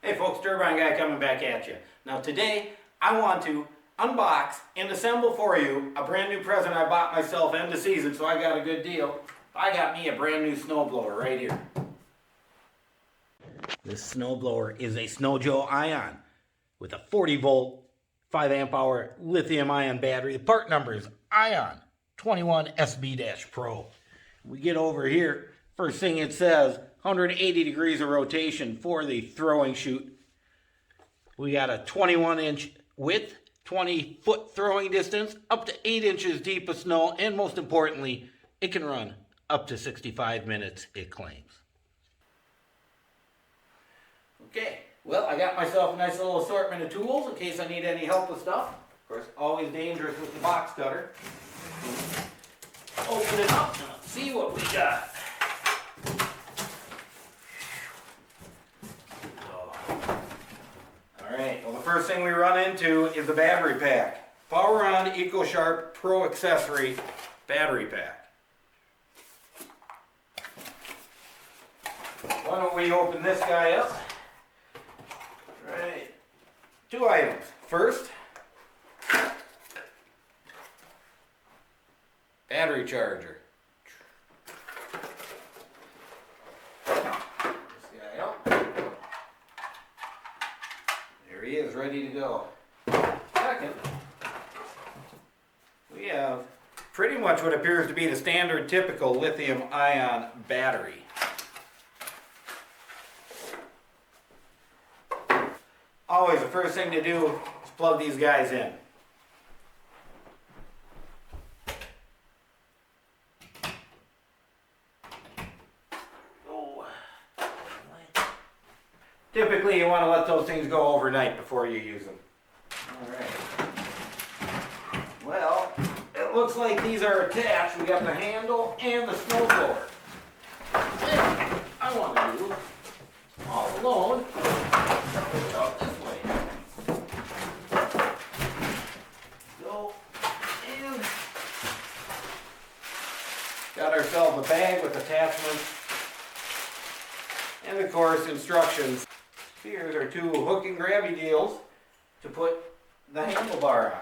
Hey folks, Turbine Guy coming back at you. Now today, I want to unbox and assemble for you a brand new present I bought myself end of season, so I got a good deal. I got me a brand new snowblower right here. This snowblower is a SnowJoe Ion with a 40 volt, 5 amp hour lithium ion battery. The part number is Ion 21SB-Pro. We get over here, first thing it says, 180 degrees of rotation for the throwing chute. We got a 21-inch width, 20-foot throwing distance, up to 8 inches deep of snow, and most importantly, it can run up to 65 minutes, it claims. Okay, well, I got myself a nice little assortment of tools in case I need any help with stuff. Of course, always dangerous with the box cutter. Open it up and let's see what we got. Alright, well the first thing we run into is the battery pack. PowerOn EcoSharp Pro Accessory battery pack. Why don't we open this guy up? Alright, two items. First, battery charger. There he is, ready to go. Second, we have pretty much what appears to be the standard typical lithium ion battery. Always the first thing to do is plug these guys in. Typically, you want to let those things go overnight before you use them. Alright. Well, it looks like these are attached. We got the handle and the snowblower. And I want to do all alone. Out this way. Go and got ourselves a bag with attachments. And of course, instructions. Here are two hook and grabby deals to put the handlebar on.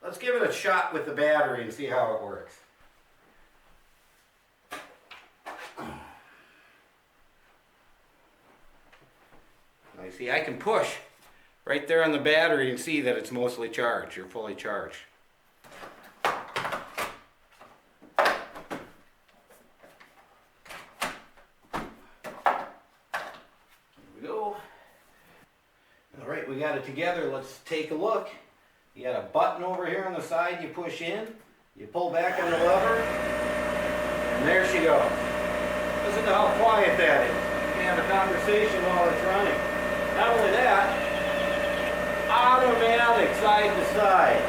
Let's give it a shot with the battery and see how it works. Now you see I can push right there on the battery and see that it's mostly charged, you're fully charged. Here we go. Alright, we got it together, let's take a look. You got a button over here on the side you push in, you pull back on the lever, and there she goes. Listen to how quiet that is. You can have a conversation while it's running. Not only that, automatic side to side,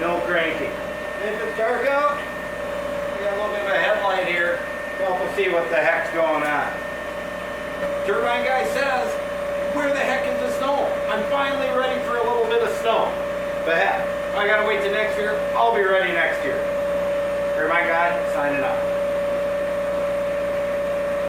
no cranking. And if it's dark out, we got a little bit of a headlight here to help us see what the heck's going on. Turbine Guy says, where the heck is the snow? I'm finally ready for a little bit of snow. But heck, I gotta wait till next year. I'll be ready next year. Turbine Guy, signing out.